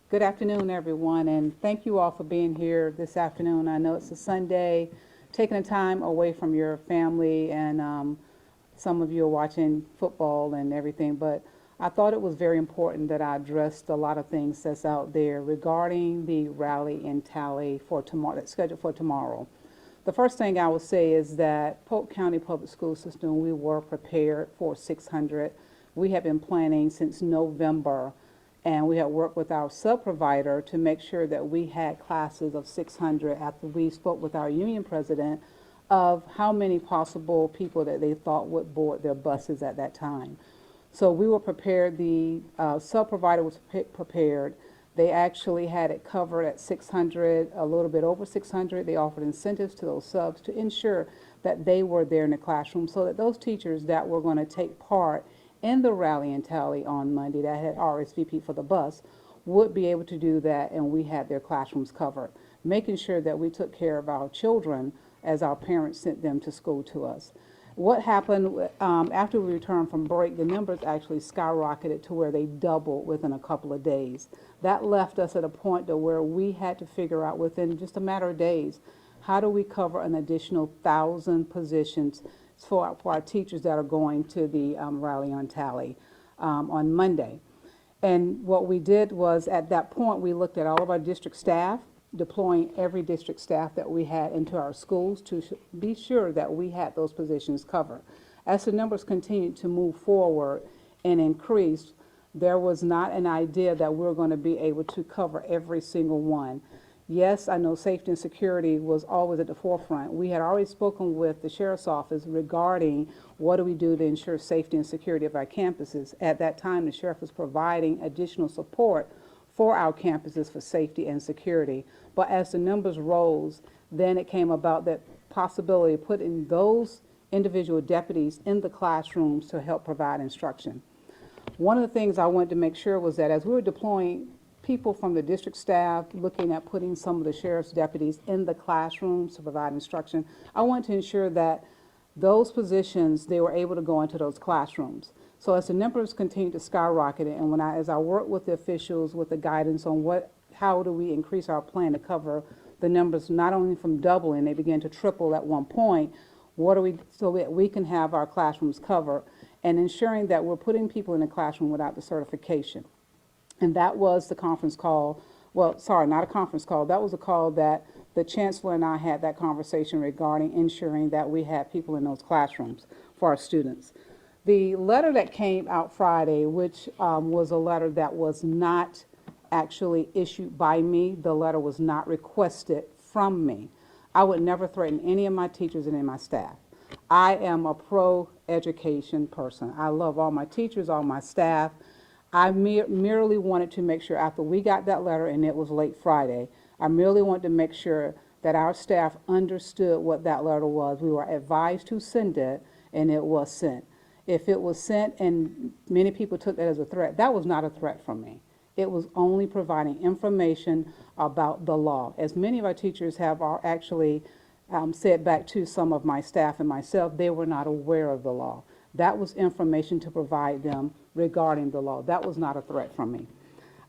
Good afternoon, everyone, and thank you all for being here this afternoon. I know it's a Sunday, taking the time away from your family, and some of you are watching football and everything, but I thought it was very important that I addressed a lot of things that's out there regarding the rally and tally for tomorrow, that's scheduled for tomorrow. The first thing I will say is that Polk County Public School System, we were prepared for 600. We have been planning since November, and we have worked with our sub-provider to make sure that we had classes of 600 after we spoke with our union president of how many possible people that they thought would board their buses at that time. So we were prepared, the sub-provider was prepared. They actually had it covered at 600, a little bit over 600. They offered incentives to those subs to ensure that they were there in the classroom so that those teachers that were going to take part in the rally and tally on Monday that had RSVP for the bus would be able to do that, and we had their classrooms covered, making sure that we took care of our children as our parents sent them to school to us. What happened after we returned from break, the numbers actually skyrocketed to where they doubled within a couple of days. That left us at a point to where we had to figure out within just a matter of days, how do we cover an additional 1,000 positions for our teachers that are going to the rally on tally on Monday. And what we did was, at that point, we looked at all of our district staff, deploying every district staff that we had into our schools to be sure that we had those positions covered. As the numbers continued to move forward and increase, there was not an idea that we were going to be able to cover every single one. Yes, I know safety and security was always at the forefront. We had already spoken with the sheriff's office regarding what do we do to ensure safety and security of our campuses. At that time, the sheriff was providing additional support for our campuses for safety and security. But as the numbers rose, then it came about that possibility of putting those individual deputies in the classrooms to help provide instruction. One of the things I wanted to make sure was that as we were deploying people from the district staff, looking at putting some of the sheriff's deputies in the classrooms to provide instruction, I wanted to ensure that those positions, they were able to go into those classrooms. So as the numbers continued to skyrocket, and as I worked with the officials with the guidance on how do we increase our plan to cover the numbers, not only from doubling, they began to triple at one point, so that we can have our classrooms covered, and ensuring that we're putting people in the classroom without the certification. And that was the conference call, well, sorry, not a conference call, that was a call that the chancellor and I had that conversation regarding ensuring that we had people in those classrooms for our students. The letter that came out Friday, which was a letter that was not actually issued by me, the letter was not requested from me. I would never threaten any of my teachers and any of my staff. I am a pro-education person. I love all my teachers, all my staff. I merely wanted to make sure after we got that letter, and it was late Friday, I merely wanted to make sure that our staff understood what that letter was. We were advised to send it, and it was sent. If it was sent and many people took that as a threat, that was not a threat from me. It was only providing information about the law. As many of our teachers have actually said back to some of my staff and myself, they were not aware of the law. That was information to provide them regarding the law. That was not a threat from me.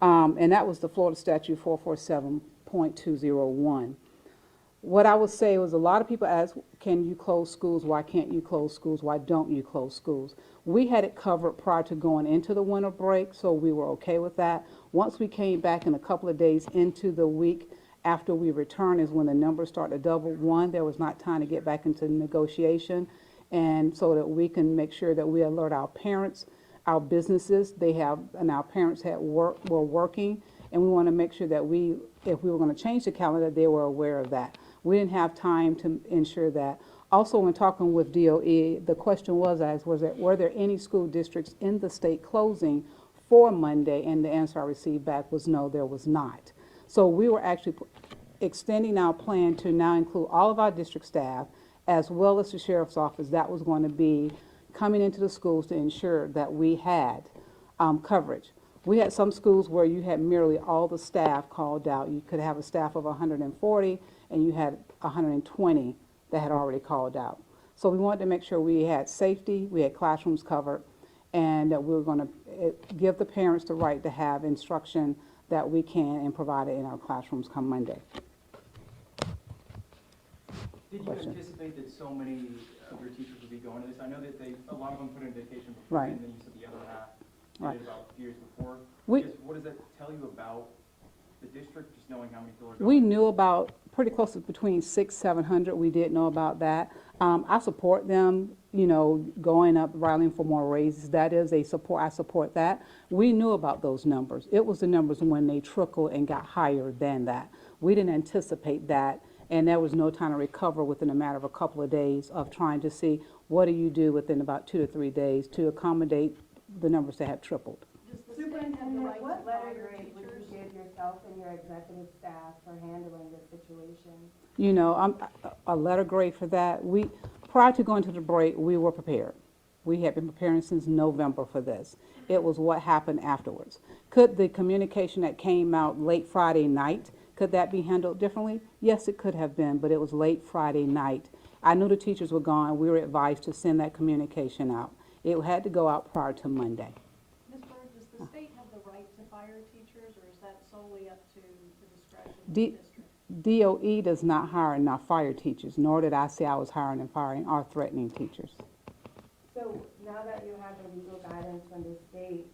And that was the Florida Statute 447.201. What I would say was, a lot of people ask, can you close schools? Why can't you close schools? Why don't you close schools? We had it covered prior to going into the winter break, so we were okay with that. Once we came back in a couple of days into the week after we returned is when the numbers started to double. One, there was not time to get back into negotiation, and so that we can make sure that we alert our parents, our businesses, and our parents were working, and we want to make sure that if we were going to change the calendar, they were aware of that. We didn't have time to ensure that. Also, when talking with DOE, the question was asked, were there any school districts in the state closing for Monday? And the answer I received back was no, there was not. So we were actually extending our plan to now include all of our district staff, as well as the sheriff's office that was going to be coming into the schools to ensure that we had coverage. We had some schools where you had merely all the staff called out. You could have a staff of 140 and you had 120 that had already called out. So we wanted to make sure we had safety, we had classrooms covered, and that we were going to give the parents the right to have instruction that we can and provide it in our classrooms come Monday. Did you Question. anticipate that so many of your teachers would be going to this? I know that a lot of them put in vacation before, Right. and then you said the other half Right. did it about a few years before. We- What does that tell you about the district, just knowing how many people are going? We knew about pretty close to between 600-700. We did know about that. I support them, going up, rallying for more raises. That is a support. I support that. We knew about those numbers. It was the numbers when they trickled and got higher than that. We didn't anticipate that, and there was no time to recover within a matter of a couple of days of trying to see what do you do within about 2 to 3 days to accommodate the numbers that have tripled. Does the state have the Superintendent, right what to letter fire grade would teachers? you give yourself and your executive staff for handling this situation? A letter grade for that. Prior to going to the break, we were prepared. We had been preparing since November for this. It was what happened afterwards. Could the communication that came out late Friday night, could that be handled differently? Yes, it could have been, but it was late Friday night. I knew the teachers were gone. We were advised to send that communication out. It had to go out prior to Monday. Ms. Bird, does the state have the right to fire teachers, or is that solely up to the discretion of the D- district? DOE does not hire and not fire teachers, nor did I say I was hiring and firing or threatening teachers. So now that you have the legal guidance from the state,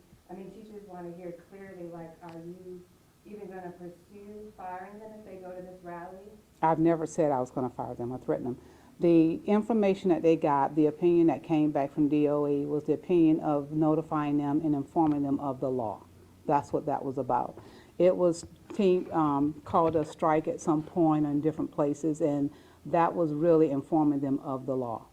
teachers want to hear clearly, are you even going to pursue firing them if they go to this rally? I've never said I was going to fire them or threaten them. The information that they got, the opinion that came back from DOE was the opinion of notifying them and informing them of the law. That's what that was about. It was called a strike at some point in different places, and that was really informing them of the law.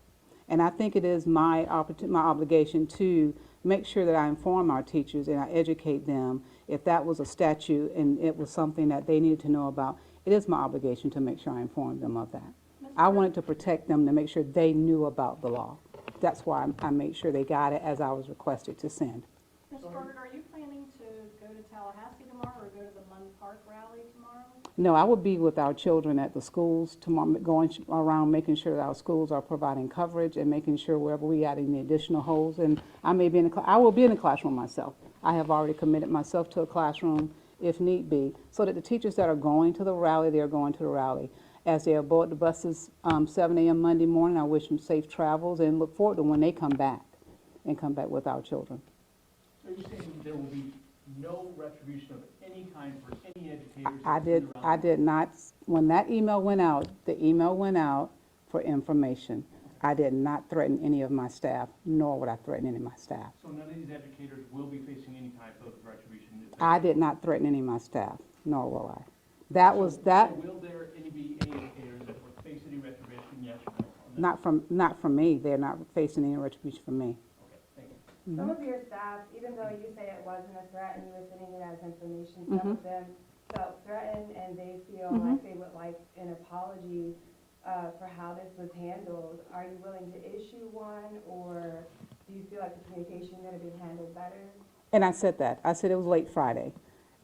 And I think it is my obligation to make sure that I inform our teachers and I educate them. If that was a statute and it was something that they needed to know about, it is my obligation to make sure I inform them of that. I wanted to protect them, to make sure they knew about the law. That's why I made sure they got it as I was requested to send. Ms. Bird, are you planning to go to Tallahassee tomorrow or go to the Munn Park rally tomorrow? No, I will be with our children at the schools tomorrow, going around making sure that our schools are providing coverage and making sure wherever we got any additional holes. And I may be I will be in the classroom myself. I have already committed myself to a classroom if need be, so that the teachers that are going to the rally, they are going to the rally. As they aboard the buses 7 a.m. Monday morning, I wish them safe travels and look forward to when they come back with our children. Are you saying there will be no retribution of any kind for any educators? I did not, when that email went out, the email went out for information. I did not threaten any of my staff, nor would I threaten any of my staff. So none of these educators will be facing any type of retribution? I did not threaten any of my staff, nor will I. So will there be any educators that will face any retribution, yes or no? Not from me. They're not facing any retribution from me. Okay, thank you. Some of your staff, even though you say it wasn't a threat and you were sending it as information, some of them felt threatened and they feel like they would like an apology for how this was handled. Are you willing to issue one, or do you feel like the communication could have been handled better? And I said that. I said it was late Friday.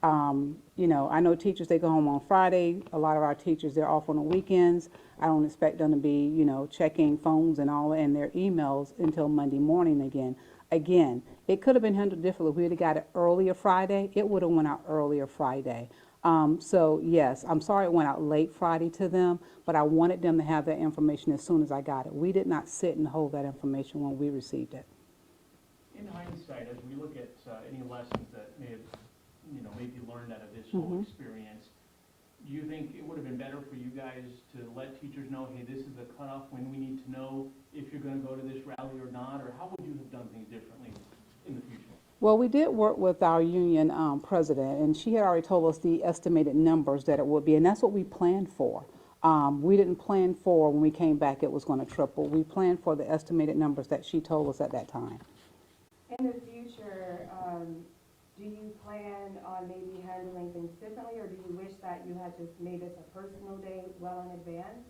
I know teachers, they go home on Friday. A lot of our teachers, they're off on the weekends. I don't expect them to be, checking phones and all and their emails until Monday morning again. Again, it could have been handled differently. If we had got it earlier Friday, it would have went out earlier Friday. So yes, I'm sorry it went out late Friday to them, but I wanted them to have that information as soon as I got it. We did not sit and hold that information when we received it. In hindsight, as we look at any lessons that may have, maybe learned out of this whole experience, do you think it would have been better for you guys to let teachers know, hey, this is the cutoff when we need to know if you're going to go to this rally or not, or how would you have done things differently in the future? Well, we did work with our union president, and she had already told us the estimated numbers that it would be, and that's what we planned for. We didn't plan for when we came back it was going to triple. We planned for the estimated numbers that she told us at that time. In the future, do you plan on maybe handling things differently, or do you wish that you had just made this a personal day well in advance?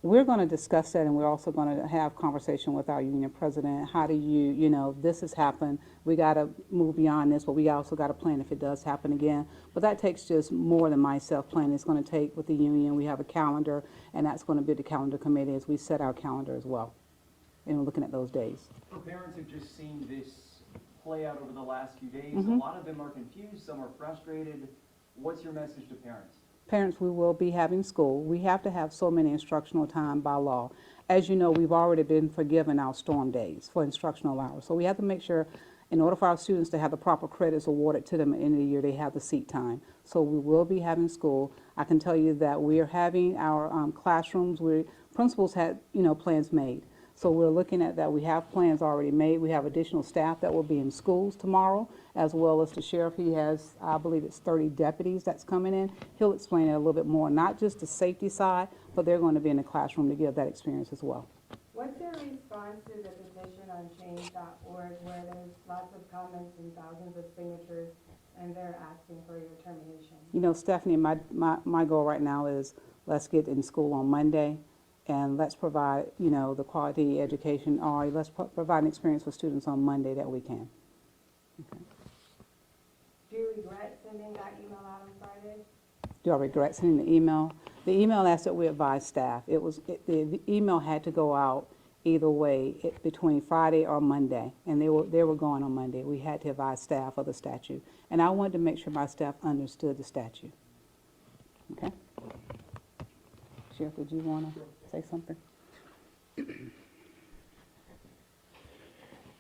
We're going to discuss that, and we're also going to have conversation with our union president. How do you, this has happened. We got to move beyond this, but we also got to plan if it does happen again. But that takes just more than myself planning. It's going to take with the union. We have a calendar, and that's going to be the calendar committee as we set our calendar as well. And we're looking at those days. So parents have just seen this play out over the last few days. A lot of them are confused, some are frustrated. What's your message to parents? Parents, we will be having school. We have to have so many instructional time by law. As you know, we've already been forgiven our storm days for instructional hours. So we have to make sure, in order for our students to have the proper credits awarded to them at the end of the year, they have the seat time. So we will be having school. I can tell you that we are having our classrooms. Principals had, plans made. So we're looking at that. We have plans already made. We have additional staff that will be in schools tomorrow, as well as the sheriff. He has, I believe it's 30 deputies that's coming in. He'll explain it a little bit more, not just the safety side, but they're going to be in the classroom to give that experience as well. What's your response to the petition on change.org where there's lots of comments and thousands of signatures and they're asking for your termination? Stephanie, my goal right now is let's get in school on Monday and let's provide, the quality education, or let's provide an experience for students on Monday that we can. Okay. Do you regret sending that email out on Friday? Do I regret sending the email? The email asked that we advise staff. The email had to go out either way between Friday or Monday, and they were going on Monday. We had to advise staff of the statute, and I wanted to make sure my staff understood the statute. Okay. Sheriff, did you want to say something?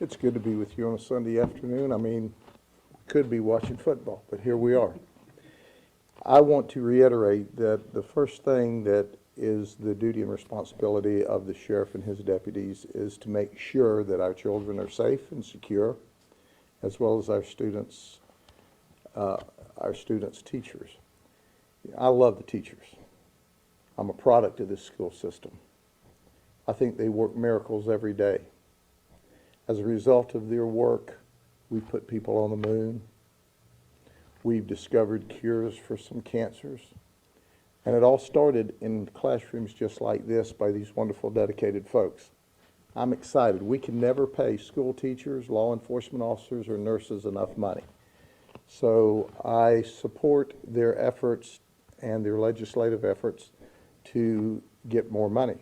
It's good to be with you on a Sunday afternoon. I mean, we could be watching football, but here we are. I want to reiterate that the first thing that is the duty and responsibility of the sheriff and his deputies is to make sure that our children are safe and secure, as well as our students' teachers. I love the teachers. I'm a product of this school system. I think they work miracles every day. As a result of their work, we've put people on the moon. We've discovered cures for some cancers. And it all started in classrooms just like this by these wonderful, dedicated folks. I'm excited. We can never pay school teachers, law enforcement officers, or nurses enough money. So I support their efforts and their legislative efforts to get more money.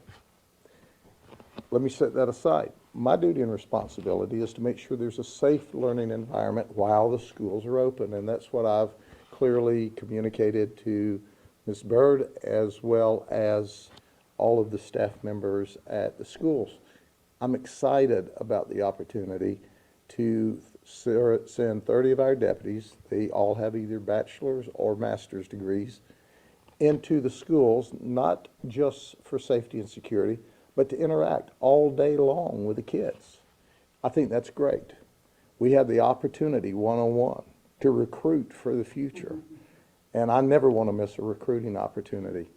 Let me set that aside. My duty and responsibility is to make sure there's a safe learning environment while the schools are open, and that's what I've clearly communicated to Ms. Byrd as well as all of the staff members at the schools. I'm excited about the opportunity to send 30 of our deputies, they all have either bachelor's or master's degrees, into the schools, not just for safety and security, but to interact all day long with the kids. I think that's great. We have the opportunity one-on-one to recruit for the future. And I never want to miss a recruiting opportunity.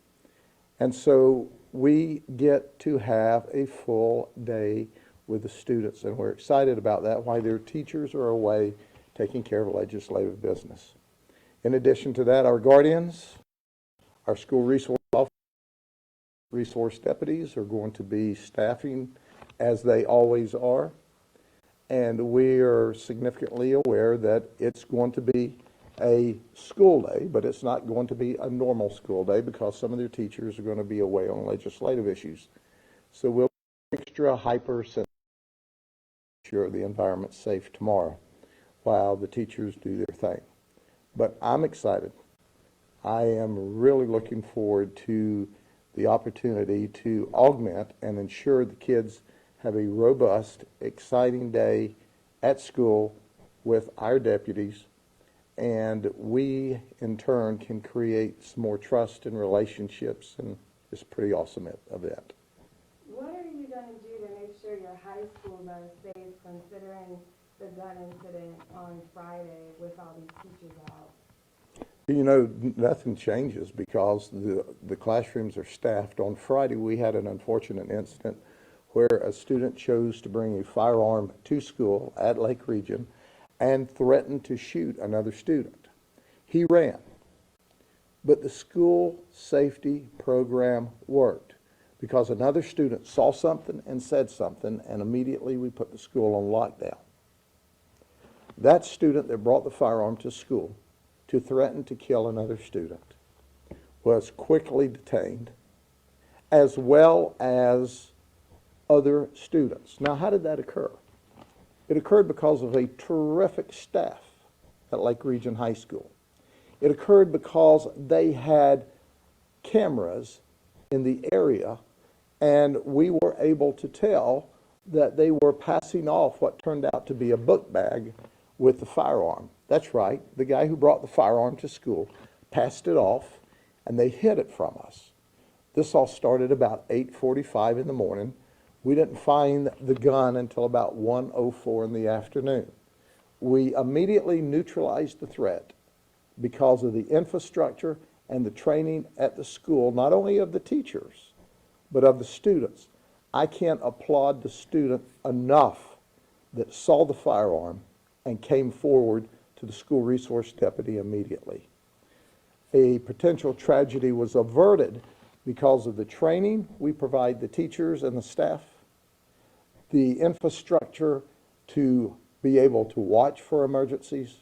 And so we get to have a full day with the students, and we're excited about that while their teachers are away taking care of legislative business. In addition to that, our guardians, our school resource officers, resource deputies are going to be staffing as they always are. And we are significantly aware that it's going to be a school day, but it's not going to be a normal school day because some of their teachers are going to be away on legislative issues. So we'll be extra hyper sensitive to ensure the environment's safe tomorrow while the teachers do their thing. But I'm excited. I am really looking forward to the opportunity to augment and ensure the kids have a robust, exciting day at school with our deputies, and we, in turn, can create some more trust and relationships, and it's a pretty awesome event. What are you going to do to make sure your high schools are safe considering the gun incident on Friday with all these teachers out? You know, nothing changes because the classrooms are staffed. On Friday, we had an unfortunate incident where a student chose to bring a firearm to school at Lake Region and threatened to shoot another student. He ran, but the school safety program worked because another student saw something and said something, and immediately we put the school on lockdown. That student that brought the firearm to school to threaten to kill another student was quickly detained, as well as other students. Now, how did that occur? It occurred because of a terrific staff at Lake Region High School. It occurred because they had cameras in the area, and we were able to tell that they were passing off what turned out to be a book bag with the firearm. That's right, the guy who brought the firearm to school passed it off, and they hid it from us. This all started about 8:45 in the morning. We didn't find the gun until about 1:04 in the afternoon. We immediately neutralized the threat because of the infrastructure and the training at the school, not only of the teachers, but of the students. I can't applaud the student enough that saw the firearm and came forward to the school resource deputy immediately. A potential tragedy was averted because of the training we provide the teachers and the staff, the infrastructure to be able to watch for emergencies,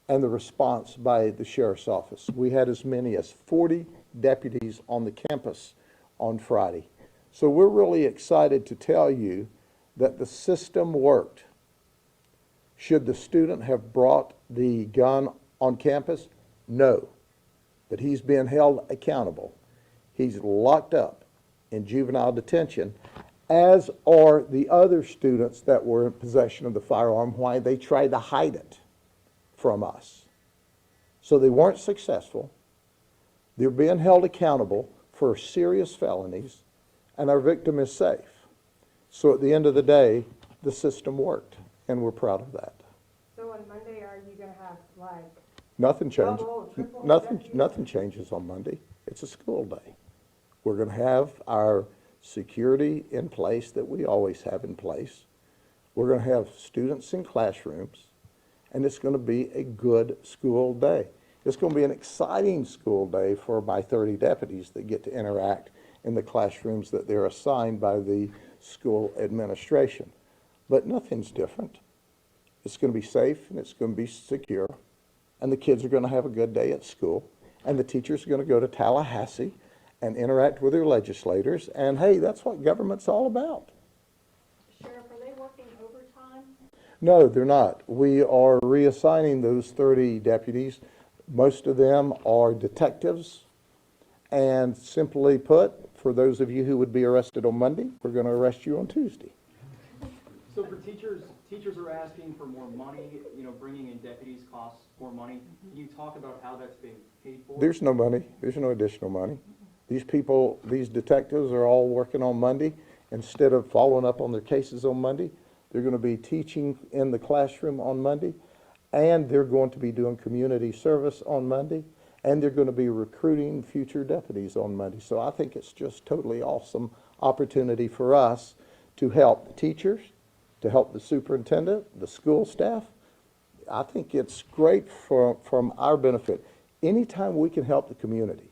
and the response by the sheriff's office. We had as many as 40 deputies on the campus on Friday. So we're really excited to tell you that the system worked. Should the student have brought the gun on campus? No. But he's being held accountable. He's locked up in juvenile detention, as are the other students that were in possession of the firearm while they tried to hide it from us. So they weren't successful. They're being held accountable for serious felonies, and our victim is safe. So at the end of the day, the system worked, and we're proud of that. So on Monday, are you gonna have like Nothing changes. double, triple deputies? Nothing changes on Monday. It's a school day. We're going to have our security in place that we always have in place. We're going to have students in classrooms, and it's going to be a good school day. It's going to be an exciting school day for my 30 deputies that get to interact in the classrooms that they're assigned by the school administration. But nothing's different. It's going to be safe, and it's going to be secure, and the kids are going to have a good day at school, and the teachers are going to go to Tallahassee and interact with their legislators, and hey, that's what government's all about. Sheriff, are they working overtime? No, they're not. We are reassigning those 30 deputies. Most of them are detectives, and simply put, for those of you who would be arrested on Monday, we're going to arrest you on Tuesday. So for teachers are asking for more money, bringing in deputies costs more money. Can you talk about how that's being paid for? There's no money. There's no additional money. These people, these detectives are all working on Monday. Instead of following up on their cases on Monday, they're going to be teaching in the classroom on Monday, and they're going to be doing community service on Monday, and they're going to be recruiting future deputies on Monday. So I think it's just totally awesome opportunity for us to help the teachers, to help the superintendent, the school staff. I think it's great from our benefit. Anytime we can help the community,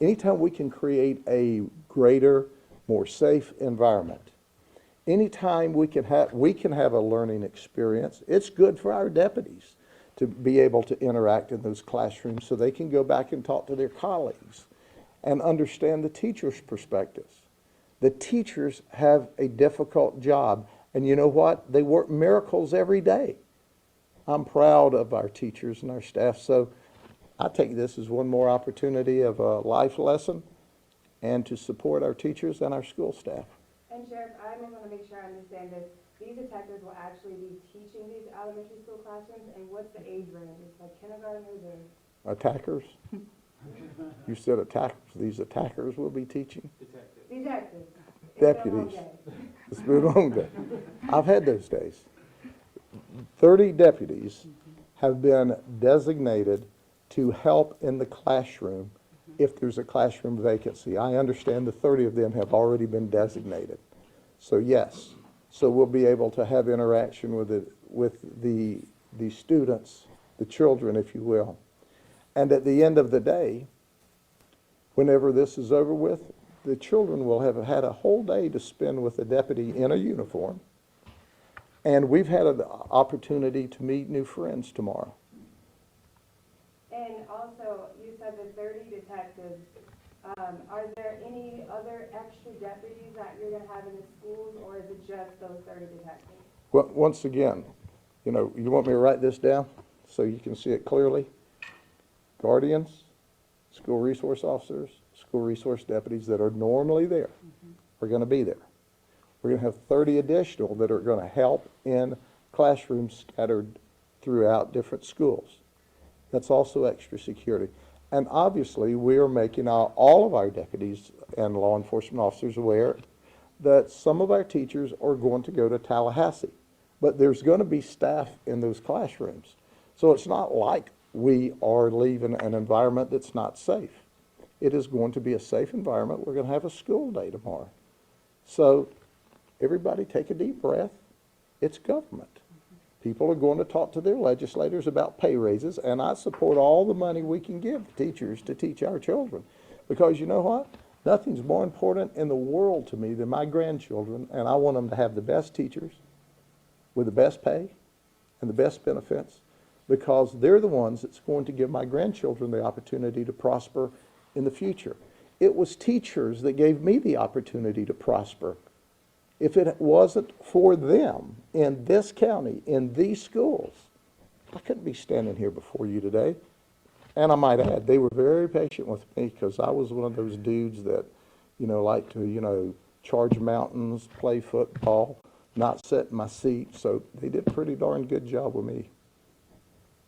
anytime we can create a greater, more safe environment, anytime we can have a learning experience, it's good for our deputies to be able to interact in those classrooms so they can go back and talk to their colleagues and understand the teachers' perspectives. The teachers have a difficult job, and you know what? They work miracles every day. I'm proud of our teachers and our staff, so I take this as one more opportunity of a life lesson and to support our teachers and our school staff. And Sheriff, I want to make sure I understand this. These detectives will actually be teaching these elementary school classrooms, and what's the age range? It's like kindergartners or? Attackers? You said attackers. These attackers will be teaching. Detectives. Deputies. It's been a long day. I've had those days. 30 deputies have been designated to help in the classroom if there's a classroom vacancy. I understand the 30 of them have already been designated. So yes, so we'll be able to have interaction with the students, the children, if you will. And at the end of the day, whenever this is over with, the children will have had a whole day to spend with a deputy in a uniform. And we've had an opportunity to meet new friends tomorrow. And also, you said the 30 detectives. Are there any other extra deputies that you're going to have in the schools, or is it just those 30 detectives? Well, once again, you want me to write this down so you can see it clearly? guardians, school resource officers, school resource deputies that are normally there are going to be there. We're going to have 30 additional that are going to help in classrooms scattered throughout different schools. That's also extra security. And obviously, we are making all of our deputies and law enforcement officers aware that some of our teachers are going to go to Tallahassee. But there's going to be staff in those classrooms. So it's not like we are leaving an environment that's not safe. It is going to be a safe environment. We're going to have a school day tomorrow. So everybody take a deep breath. It's government. People are going to talk to their legislators about pay raises, and I support all the money we can give the teachers to teach our children. Because you know what? Nothing's more important in the world to me than my grandchildren, and I want them to have the best teachers with the best pay and the best benefits, because they're the ones that's going to give my grandchildren the opportunity to prosper in the future. It was teachers that gave me the opportunity to prosper. If it wasn't for them in this county, in these schools, I couldn't be standing here before you today. And I might add, they were very patient with me because I was one of those dudes that, like to, charge mountains, play football, not sit in my seat. So they did a pretty darn good job with me.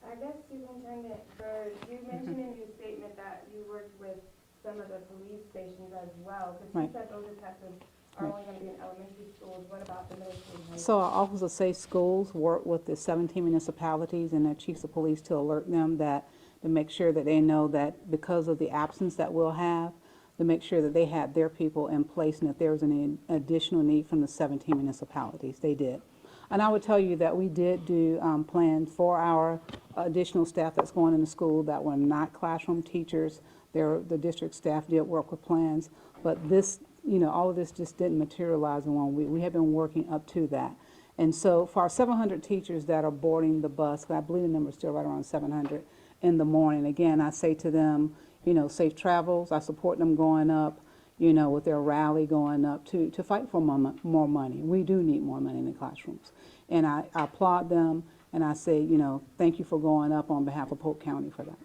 I guess, Superintendent, you mentioned in your statement that you worked with some of the police stations as well, because you said those detectives are only going to be in elementary schools. What about the middle school and high So our Office of Safe Schools work with the 17 municipalities and their chiefs of police to alert them to make sure that they know that because of the absence that we'll have, to make sure that they had their people in place, and if there was any additional need from the 17 municipalities, they did. And I would tell you that we did do plans for our additional staff that's going into school that were not classroom teachers. The district staff did work with plans, but this, all of this just didn't materialize in 1 week. We have been working up to that. And so for our 700 teachers that are boarding the bus, I believe the number is still right around 700 in the morning, again, I say to them, safe travels. I support them going up, with their rally going up to fight for more money. We do need more money in the classrooms. And I applaud them, and I say, thank you for going up on behalf of Polk County for that.